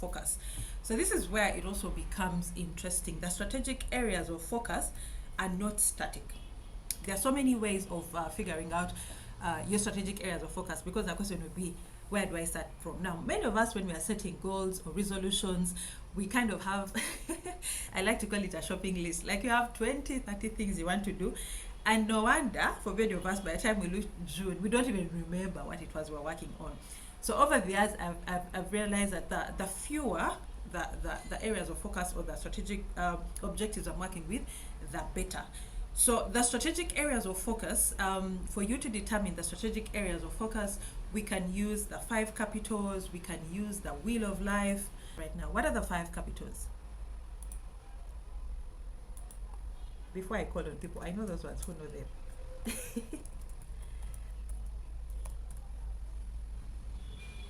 focus. So this is where it also becomes interesting. The strategic areas of focus are not static. There are so many ways of figuring out your strategic areas of focus, because the question would be, where do I start from? Now, many of us, when we are setting goals or resolutions, we kind of have, I like to call it a shopping list. Like you have 20, 30 things you want to do. And no wonder, for many of us, by the time we reach June, we don't even remember what it was we're working on. So over the years, I've realized that the fewer the areas of focus or the strategic objectives I'm working with, the better. So the strategic areas of focus, for you to determine the strategic areas of focus, we can use the five capitals, we can use the wheel of life. Right now, what are the five capitals? Before I call on people, I know those ones who know them.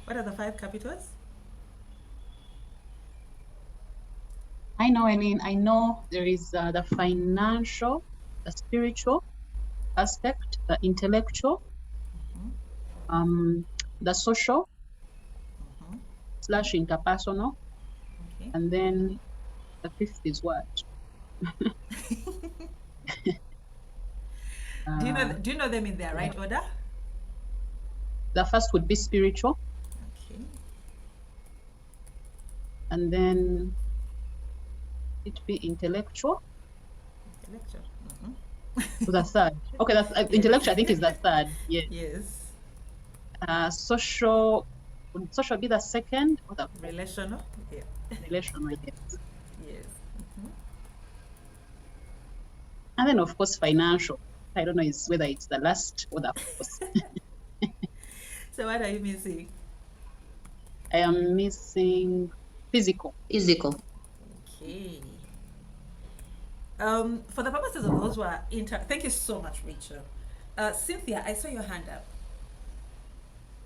What are the five capitals? I know, Eileen. I know there is the financial, the spiritual aspect, the intellectual, the social / interpersonal, Okay. and then the fifth is what? Do you know them in their Yeah. right order? The first would be spiritual, Okay. and then it be intellectual. Intellectual. The third. Okay, that's intellectual. I think is the third. Yeah. Yes. Social. Would social be the second or the Relational. Yeah. relational? Yes. Yes. And then of course financial. I don't know whether it's the last or the first. So what are you missing? I am missing physical. Physical. Okay. For the purposes of those who are thank you so much, Rachel. Cynthia, I saw your hand up.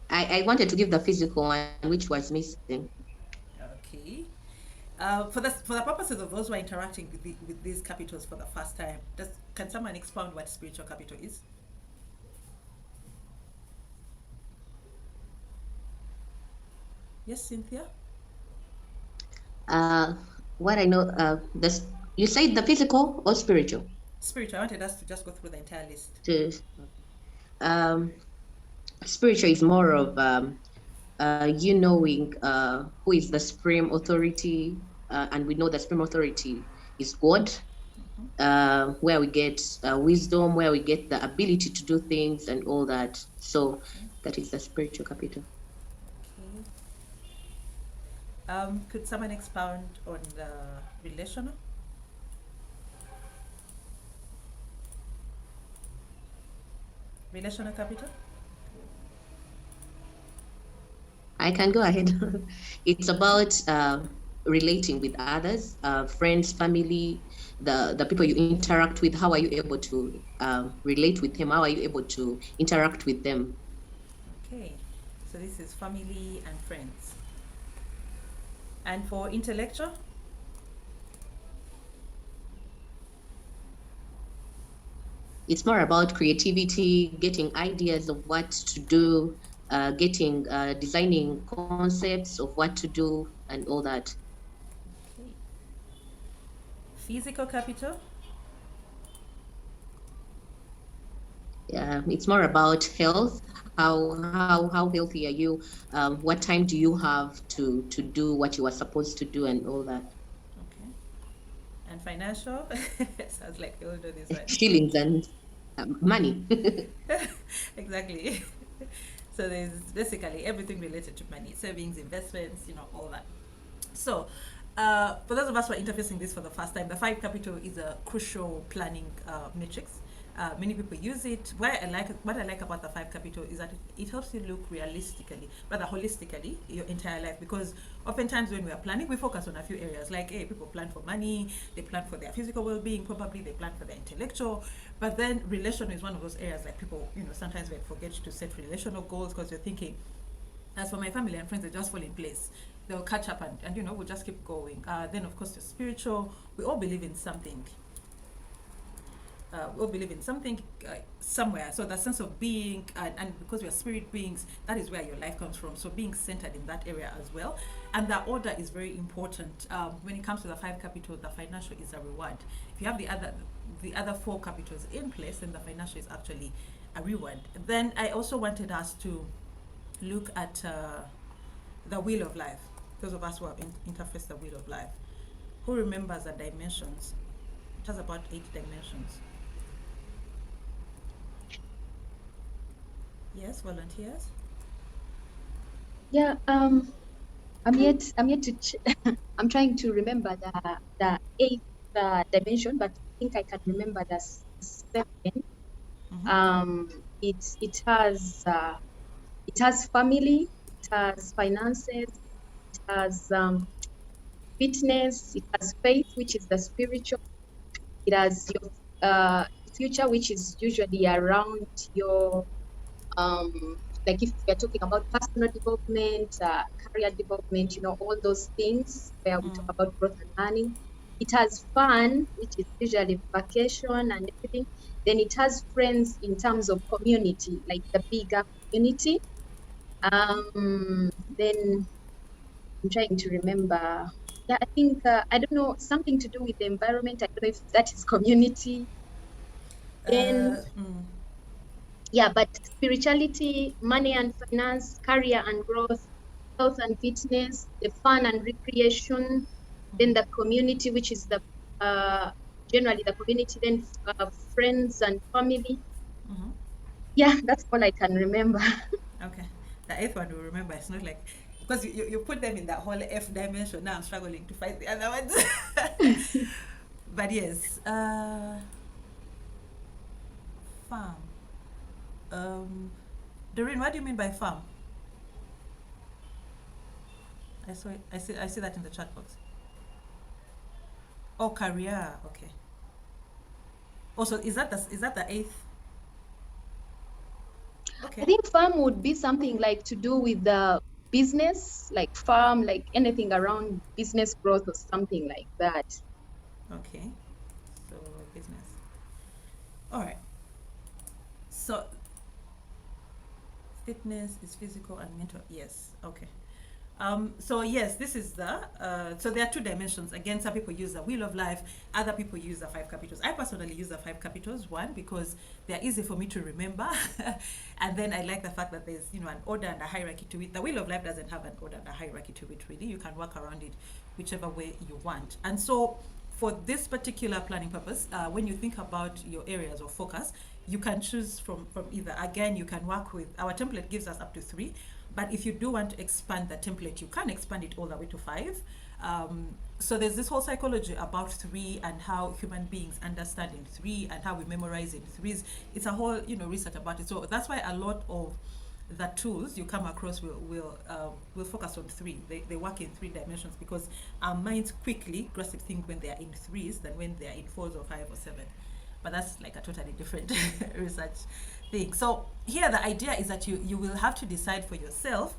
I wanted to give the physical one, which was missing. Okay. For the purposes of those who are interacting with these capitals for the first time, can someone expound what spiritual capital is? Yes, Cynthia. What I know, you said the physical or spiritual? Spiritual. I wanted us to just go through the entire list. Um, spiritual is more of you knowing who is the supreme authority, and we know the supreme authority is God. Where we get wisdom, where we get the ability to do things and all that. So that is the spiritual capital. Okay. Could someone expound on the relational? Relational capital? I can go ahead. It's about relating with others, friends, family, the people you interact with. How are you able to relate with them? How are you able to interact with them? Okay, so this is family and friends. And for intellectual? It's more about creativity, getting ideas of what to do, getting designing concepts of what to do and all that. Okay. Physical capital? Yeah, it's more about health. How healthy are you? What time do you have to do what you are supposed to do and all that? Okay. And financial? Sounds like you all know this one. Shillings and money. Exactly. So there's basically everything related to money, savings, investments, all that. So, for those of us who are interfacing this for the first time, the five capital is a crucial planning matrix. Many people use it. What I like about the five capital is that it helps you look realistically, rather holistically, your entire life. Because oftentimes when we are planning, we focus on a few areas. Like, hey, people plan for money, they plan for their physical well-being, probably they plan for their intellectual. But then relational is one of those areas like people, sometimes they forget to set relational goals because you're thinking, as for my family and friends, they just fall in place. They'll catch up and we'll just keep going. Then, of course, the spiritual, we all believe in something. we all believe in something somewhere. So that sense of being, and because we are spirit beings, that is where your life comes from. So being centered in that area as well. And the order is very important. When it comes to the 5 capitals, the financial is a reward. If you have the other 4 capitals in place, then the financial is actually a reward. Then I also wanted us to look at the wheel of life. Those of us who have interfaced the wheel of life. Who remembers the dimensions? It has about 8 dimensions. Yes, volunteers. Yeah, I'm yet to I'm trying to remember the 8th dimension, but I think I can remember the 7th. Mm-hmm. It has family, it has finances, it has fitness, it has faith, which is the spiritual. It has your future, which is usually around your um, like if we're talking about personal development, career development, all those things where we talk about growth and learning. It has fun, which is usually vacation and everything. Then it has friends in terms of community, like the bigger community. Then I'm trying to remember. Yeah, I think I don't know, something to do with the environment. I don't know if that is community. Then yeah, but spirituality, money and finance, career and growth, health and fitness, the fun and recreation, then the community, which is the generally the community, then friends and family. Mm-hmm. Yeah, that's all I can remember. Okay. The 8th one will remember. It's not like, because you put them in that whole F dimension. Now I'm struggling to find the other ones. But yes, farm. Doreen, what do you mean by farm? I saw it. I see that in the chat box. Oh, career. Okay. Also, is that the 8th? Okay. I think farm would be something like to do with the business, like farm, like anything around business growth or something like that. Okay. So business. All right. So fitness is physical and mental. Yes. Okay. So yes, this is so there are 2 dimensions. Again, some people use the wheel of life, other people use the 5 capitals. I personally use the 5 capitals, one, because they're easy for me to remember. And then I like the fact that there's, an order and a hierarchy to it. The wheel of life doesn't have an order and a hierarchy to it, really. You can work around it whichever way you want. And so for this particular planning purpose, when you think about your areas of focus, you can choose from either. Again, you can work with, our template gives us up to 3. But if you do want to expand the template, you can expand it all the way to 5. So there's this whole psychology about 3 and how human beings understand in 3 and how we memorize in 3s. It's a whole, research about it. So that's why a lot of the tools you come across will focus on 3. They work in 3 dimensions because our minds quickly grasp things when they are in 3s than when they are in 4s or 5 or 7. But that's like a totally different research thing. So here the idea is that you will have to decide for yourself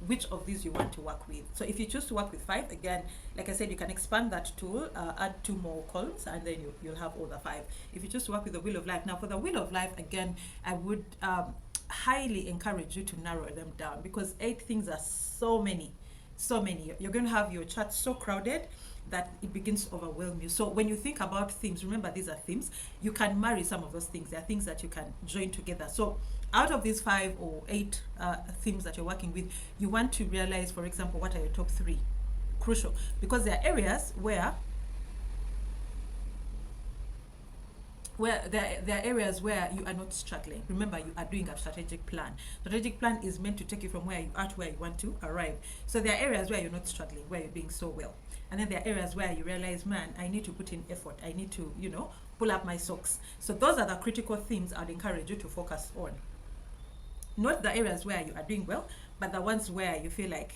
which of these you want to work with. So if you choose to work with 5, again, like I said, you can expand that tool, add 2 more columns, and then you'll have all the 5. If you choose to work with the wheel of life, now for the wheel of life, again, I would highly encourage you to narrow them down, because 8 things are so many. You're going to have your chart so crowded that it begins to overwhelm you. So when you think about themes, remember these are themes, you can marry some of those things. There are things that you can join together. So out of these 5 or 8 themes that you're working with, you want to realize, for example, what are your top 3? Crucial, because there are areas where there are areas where you are not struggling. Remember, you are doing a strategic plan. Strategic plan is meant to take you from where you are to where you want to arrive. So there are areas where you're not struggling, where you're doing so well. And then there are areas where you realize, man, I need to put in effort. I need to, pull up my socks. So those are the critical themes I'd encourage you to focus on. Not the areas where you are doing well, but the ones where you feel like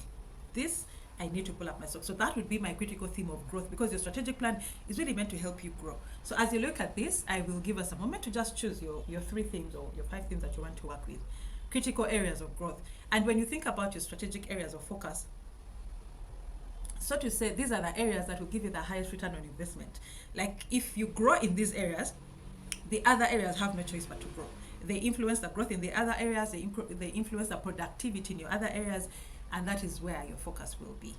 this, I need to pull up my socks. So that would be my critical theme of growth, because your strategic plan is really meant to help you grow. So as you look at this, I will give us a moment to just choose your 3 themes or your 5 themes that you want to work with. Critical areas of growth. And when you think about your strategic areas of focus, so to say, these are the areas that will give you the highest return on investment. Like if you grow in these areas, the other areas have no choice but to grow. They influence the growth in the other areas, they influence the productivity in your other areas, and that is where your focus will be.